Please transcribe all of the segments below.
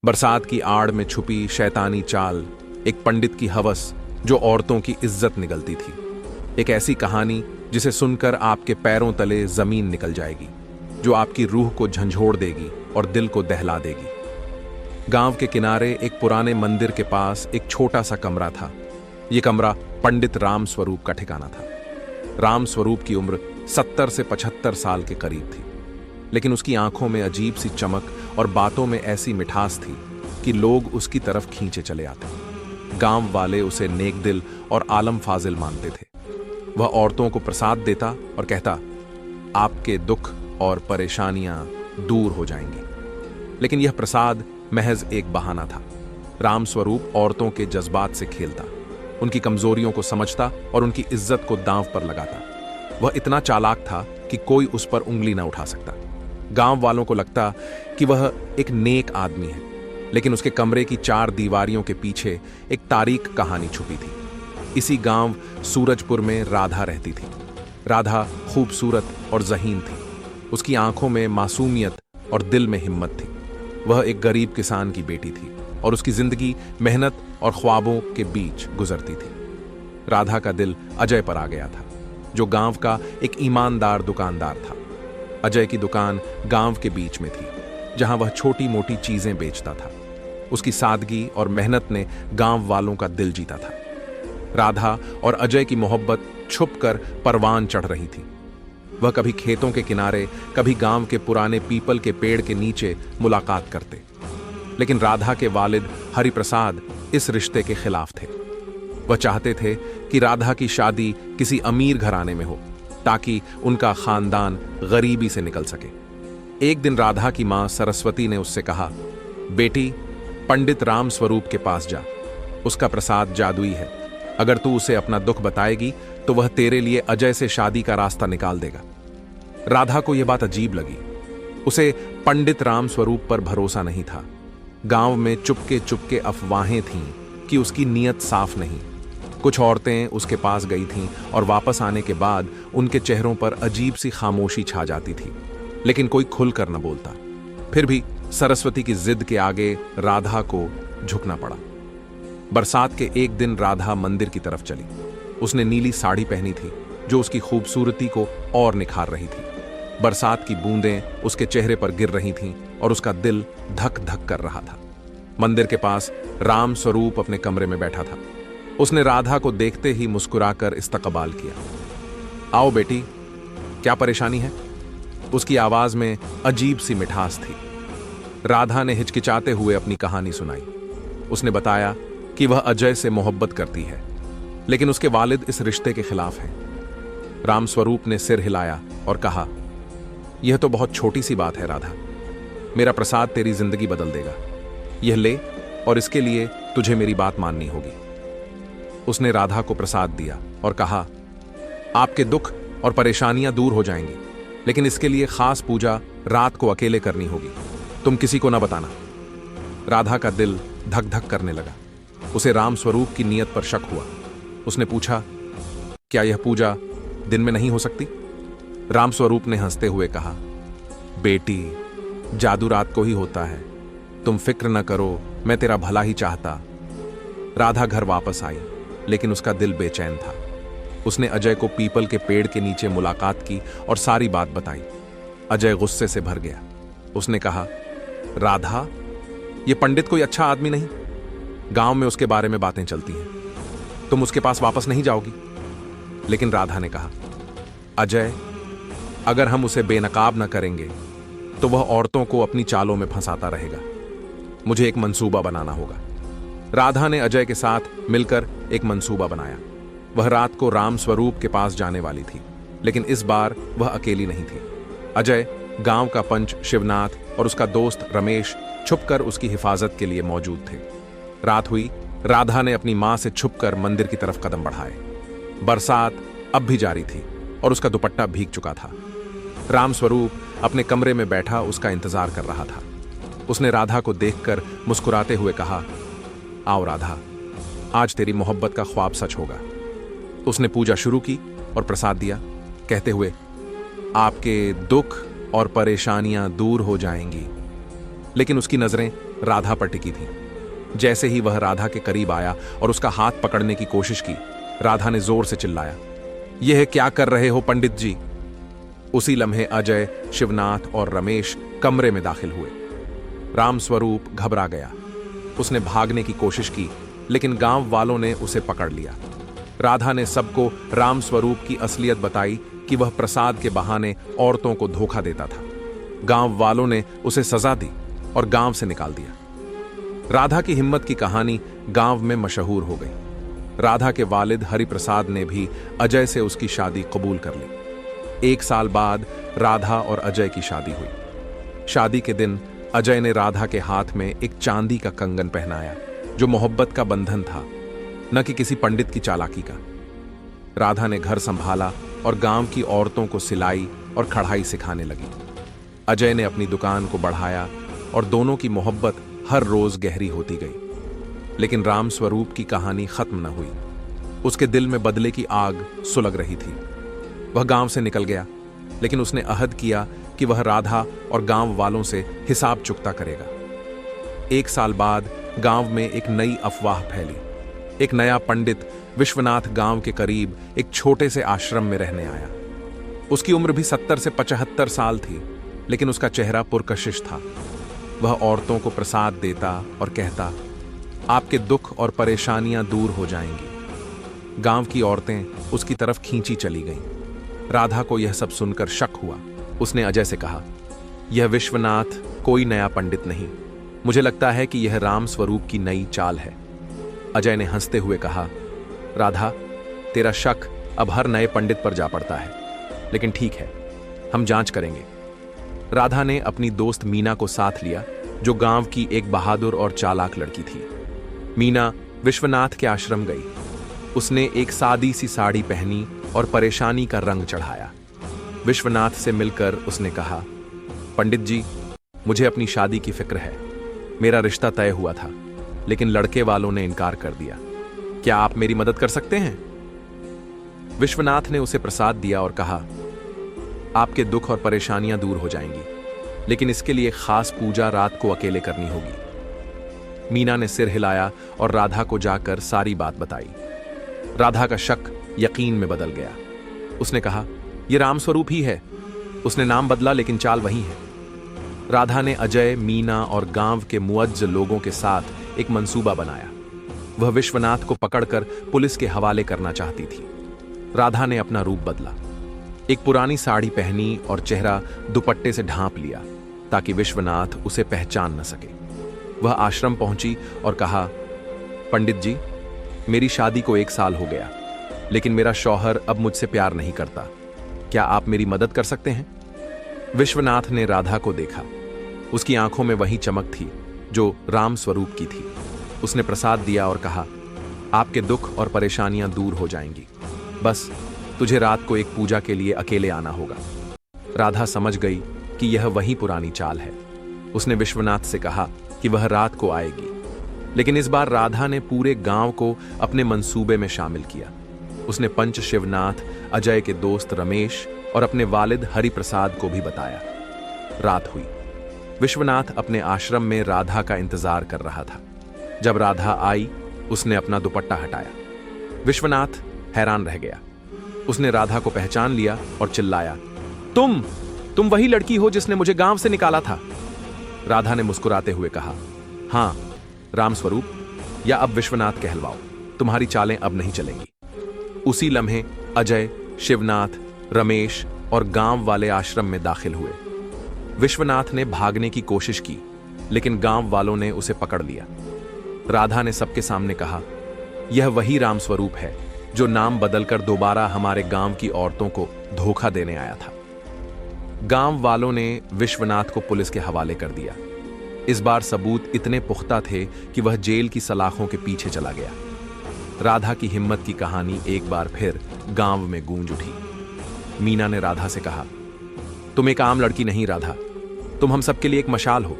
बरसात की आड़ में छुपी शैतानी चाल, एक पंडित की हवस जो औरतों की इज्जत निगलती थी, एक ऐसी कहानी जिसे सुनकर आपके पैरों तले जमीन निकल जाएगी, जो आपकी रूह को झंझोड़ देगी और दिल को दहला देगी। गांव के किनारे एक पुराने मंदिर के पास एक छोटा सा कमरा था। यह कमरा पंडित राम स्वरूप का ठिकाना था। राम स्वरूप की उम्र 70 से 75 साल के करीब थी, लेकिन उसकी आंखों में अजीब सी चमक और बातों में ऐसी मिठास थी कि लोग उसकी तरफ खींचे चले आते। गांव वाले उसे नेक दिल और आलम फाजिल मानते थे। वह औरतों को प्रसाद देता और कहता, आपके दुख और परेशानियां दूर हो जाएंगी। लेकिन यह प्रसाद महज एक बहाना था। राम स्वरूप औरतों के जज्बात से खेलता, उनकी कमजोरियों को समझता और उनकी इज्जत को दांव पर लगाता। वह इतना चालाक था कि कोई उस पर उंगली न उठा सकता। गांव वालों को लगता कि वह एक नेक आदमी है, लेकिन उसके कमरे की 4 दीवारियों के पीछे एक तारीख कहानी छुपी थी। इसी गांव सूरजपुर में राधा रहती थी। राधा खूबसूरत और ज़हीन थी। उसकी आंखों में मासूमियत और दिल में हिम्मत थी। वह एक गरीब किसान की बेटी थी और उसकी जिंदगी मेहनत और ख्वाबों के बीच गुजरती थी। राधा का दिल अजय पर आ गया था, जो गांव का एक ईमानदार दुकानदार था। अजय की दुकान गांव के बीच में थी, जहां वह छोटी मोटी चीजें बेचता था। उसकी सादगी और मेहनत ने गांव वालों का दिल जीता था। राधा और अजय की मोहब्बत छुपकर परवान चढ़ रही थी। वह कभी खेतों के किनारे, कभी गांव के पुराने पीपल के पेड़ के नीचे मुलाकात करते। लेकिन राधा के वालिद हरिप्रसाद इस रिश्ते के खिलाफ थे। वह चाहते थे कि राधा की शादी किसी अमीर घराने में हो, ताकि उनका खानदान गरीबी से निकल सके। एक दिन राधा की मां सरस्वती ने उससे कहा, बेटी, पंडित राम स्वरूप के पास जा। उसका प्रसाद जादुई है। अगर तू उसे अपना दुख बताएगी तो वह तेरे लिए अजय से शादी का रास्ता निकाल देगा। राधा को यह बात अजीब लगी। उसे पंडित राम स्वरूप पर भरोसा नहीं था। गांव में चुपके चुपके अफवाहें थीं कि उसकी नीयत साफ नहीं। कुछ औरतें उसके पास गई थीं और वापस आने के बाद उनके चेहरों पर अजीब सी खामोशी छा जाती थी, लेकिन कोई खुलकर न बोलता। फिर भी सरस्वती की जिद के आगे राधा को झुकना पड़ा। बरसात के एक दिन राधा मंदिर की तरफ चली। उसने नीली साड़ी पहनी थी, जो उसकी खूबसूरती को और निखार रही थी। बरसात की बूंदें उसके चेहरे पर गिर रही थीं और उसका दिल धक धक कर रहा था। मंदिर के पास राम स्वरूप अपने कमरे में बैठा था। उसने राधा को देखते ही मुस्कुराकर इस्तकबाल किया। आओ बेटी, क्या परेशानी है? उसकी आवाज में अजीब सी मिठास थी। राधा ने हिचकिचाते हुए अपनी कहानी सुनाई। उसने बताया कि वह अजय से मोहब्बत करती है, लेकिन उसके वालिद इस रिश्ते के खिलाफ हैं। राम स्वरूप ने सिर हिलाया और कहा, यह तो बहुत छोटी सी बात है राधा। मेरा प्रसाद तेरी जिंदगी बदल देगा। यह ले, और इसके लिए तुझे मेरी बात माननी होगी। उसने राधा को प्रसाद दिया और कहा, आपके दुख और परेशानियां दूर हो जाएंगी, लेकिन इसके लिए खास पूजा रात को अकेले करनी होगी। तुम किसी को ना बताना। राधा का दिल धक धक करने लगा। उसे राम स्वरूप की नीयत पर शक हुआ। उसने पूछा, क्या यह पूजा दिन में नहीं हो सकती? राम स्वरूप ने हंसते हुए कहा, बेटी, जादू रात को ही होता है। तुम फिक्र न करो, मैं तेरा भला ही चाहता। राधा घर वापस आई, लेकिन उसका दिल बेचैन था। उसने अजय को पीपल के पेड़ के नीचे मुलाकात की और सारी बात बताई। अजय गुस्से से भर गया। उसने कहा, राधा, यह पंडित कोई अच्छा आदमी नहीं। गांव में उसके बारे में बातें चलती हैं। तुम उसके पास वापस नहीं जाओगी। लेकिन राधा ने कहा, अजय, अगर हम उसे बेनकाब न करेंगे तो वह औरतों को अपनी चालों में फंसाता रहेगा। मुझे एक मंसूबा बनाना होगा। राधा ने अजय के साथ मिलकर एक मंसूबा बनाया। वह रात को राम स्वरूप के पास जाने वाली थी, लेकिन इस बार वह अकेली नहीं थी। अजय, गांव का पंच शिवनाथ और उसका दोस्त रमेश छुपकर उसकी हिफाजत के लिए मौजूद थे। रात हुई। राधा ने अपनी मां से छुपकर मंदिर की तरफ कदम बढ़ाए। बरसात अब भी जारी थी और उसका दुपट्टा भीग चुका था। राम स्वरूप अपने कमरे में बैठा उसका इंतजार कर रहा था। उसने राधा को देखकर मुस्कुराते हुए कहा, आओ राधा, आज तेरी मोहब्बत का ख्वाब सच होगा। उसने पूजा शुरू की और प्रसाद दिया, कहते हुए, आपके दुख और परेशानियां दूर हो जाएंगी। लेकिन उसकी नजरें राधा पर टिकी थी। जैसे ही वह राधा के करीब आया और उसका हाथ पकड़ने की कोशिश की, राधा ने जोर से चिल्लाया, यह क्या कर रहे हो पंडित जी? उसी लम्हे अजय, शिवनाथ और रमेश कमरे में दाखिल हुए। रामस्वरूप घबरा गया। उसने भागने की कोशिश की, लेकिन गांव वालों ने उसे पकड़ लिया। राधा ने सबको रामस्वरूप की असलियत बताई कि वह प्रसाद के बहाने औरतों को धोखा देता था। गांव वालों ने उसे सजा दी और गांव से निकाल दिया। राधा की हिम्मत की कहानी गांव में मशहूर हो गई। राधा के वालिद हरिप्रसाद ने भी अजय से उसकी शादी कबूल कर ली। 1 साल बाद राधा और अजय की शादी हुई। शादी के दिन अजय ने राधा के हाथ में एक चांदी का कंगन पहनाया, जो मोहब्बत का बंधन था, न कि किसी पंडित की चालाकी का। राधा ने घर संभाला और गांव की औरतों को सिलाई और कढ़ाई सिखाने लगी। अजय ने अपनी दुकान को बढ़ाया और दोनों की मोहब्बत हर रोज गहरी होती गई। लेकिन रामस्वरूप की कहानी खत्म न हुई। उसके दिल में बदले की आग सुलग रही थी। वह गांव से निकल गया, लेकिन उसने अहद किया कि वह राधा और गांव वालों से हिसाब चुकता करेगा। 1 साल बाद गांव में एक नई अफवाह फैली। एक नया पंडित विश्वनाथ गांव के करीब एक छोटे से आश्रम में रहने आया। उसकी उम्र भी 70 से 75 साल थी, लेकिन उसका चेहरा पुरकशिश था। वह औरतों को प्रसाद देता और कहता, आपके दुख और परेशानियां दूर हो जाएंगी। गांव की औरतें उसकी तरफ खींची चली गईं। राधा को यह सब सुनकर शक हुआ। उसने अजय से कहा, यह विश्वनाथ कोई नया पंडित नहीं, मुझे लगता है कि यह रामस्वरूप की नई चाल है। अजय ने हंसते हुए कहा, राधा, तेरा शक अब हर नए पंडित पर जा पड़ता है, लेकिन ठीक है, हम जांच करेंगे। राधा ने अपनी दोस्त मीना को साथ लिया, जो गांव की एक बहादुर और चालाक लड़की थी। मीना विश्वनाथ के आश्रम गई। उसने एक सादी सी साड़ी पहनी और परेशानी का रंग चढ़ाया। विश्वनाथ से मिलकर उसने कहा, पंडित जी, मुझे अपनी शादी की फिक्र है। मेरा रिश्ता तय हुआ था, लेकिन लड़के वालों ने इनकार कर दिया। क्या आप मेरी मदद कर सकते हैं? विश्वनाथ ने उसे प्रसाद दिया और कहा, आपके दुख और परेशानियां दूर हो जाएंगी, लेकिन इसके लिए खास पूजा रात को अकेले करनी होगी। मीना ने सिर हिलाया और राधा को जाकर सारी बात बताई। राधा का शक यकीन में बदल गया। उसने कहा, यह रामस्वरूप ही है। उसने नाम बदला, लेकिन चाल वही है। राधा ने अजय, मीना और गांव के मुअज्ज लोगों के साथ एक मंसूबा बनाया। वह विश्वनाथ को पकड़कर पुलिस के हवाले करना चाहती थी। राधा ने अपना रूप बदला। एक पुरानी साड़ी पहनी और चेहरा दुपट्टे से ढांप लिया, ताकि विश्वनाथ उसे पहचान न सके। वह आश्रम पहुंची और कहा, पंडित जी, मेरी शादी को 1 साल हो गया, लेकिन मेरा शौहर अब मुझसे प्यार नहीं करता। क्या आप मेरी मदद कर सकते हैं? विश्वनाथ ने राधा को देखा। उसकी आंखों में वही चमक थी जो रामस्वरूप की थी। उसने प्रसाद दिया और कहा, आपके दुख और परेशानियां दूर हो जाएंगी। बस तुझे रात को एक पूजा के लिए अकेले आना होगा। राधा समझ गई कि यह वही पुरानी चाल है। उसने विश्वनाथ से कहा कि वह रात को आएगी, लेकिन इस बार राधा ने पूरे गांव को अपने मंसूबे में शामिल किया। उसने पंच शिवनाथ, अजय के दोस्त रमेश और अपने वालिद हरिप्रसाद को भी बताया। रात हुई। विश्वनाथ अपने आश्रम में राधा का इंतजार कर रहा था। जब राधा आई, उसने अपना दुपट्टा हटाया। विश्वनाथ हैरान रह गया। उसने राधा को पहचान लिया और चिल्लाया, तुम वही लड़की हो जिसने मुझे गांव से निकाला था। राधा ने मुस्कुराते हुए कहा, हां रामस्वरूप, या अब विश्वनाथ कहलवाओ, तुम्हारी चालें अब नहीं चलेंगी। उसी लम्हे अजय, शिवनाथ, रमेश और गांव वाले आश्रम में दाखिल हुए। विश्वनाथ ने भागने की कोशिश की, लेकिन गांव वालों ने उसे पकड़ लिया। राधा ने सबके सामने कहा, यह वही रामस्वरूप है जो नाम बदलकर दोबारा हमारे गांव की औरतों को धोखा देने आया था। गांव वालों ने विश्वनाथ को पुलिस के हवाले कर दिया। इस बार सबूत इतने पुख्ता थे कि वह जेल की सलाखों के पीछे चला गया। राधा की हिम्मत की कहानी एक बार फिर गांव में गूंज उठी। मीना ने राधा से कहा, तुम एक आम लड़की नहीं राधा, तुम हम सबके लिए एक मशाल हो।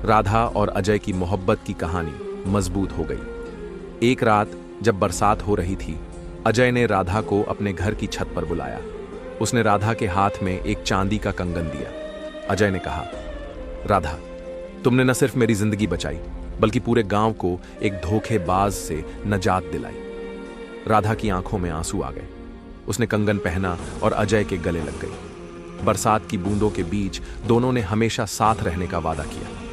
राधा और अजय की मोहब्बत की कहानी मजबूत हो गई। एक रात जब बरसात हो रही थी, अजय ने राधा को अपने घर की छत पर बुलाया। उसने राधा के हाथ में एक चांदी का कंगन दिया। अजय ने कहा, राधा, तुमने न सिर्फ मेरी जिंदगी बचाई, बल्कि पूरे गांव को एक धोखेबाज से नजात दिलाई। राधा की आंखों में आंसू आ गए। उसने कंगन पहना और अजय के गले लग गई। बरसात की बूंदों के बीच दोनों ने हमेशा साथ रहने का वादा किया।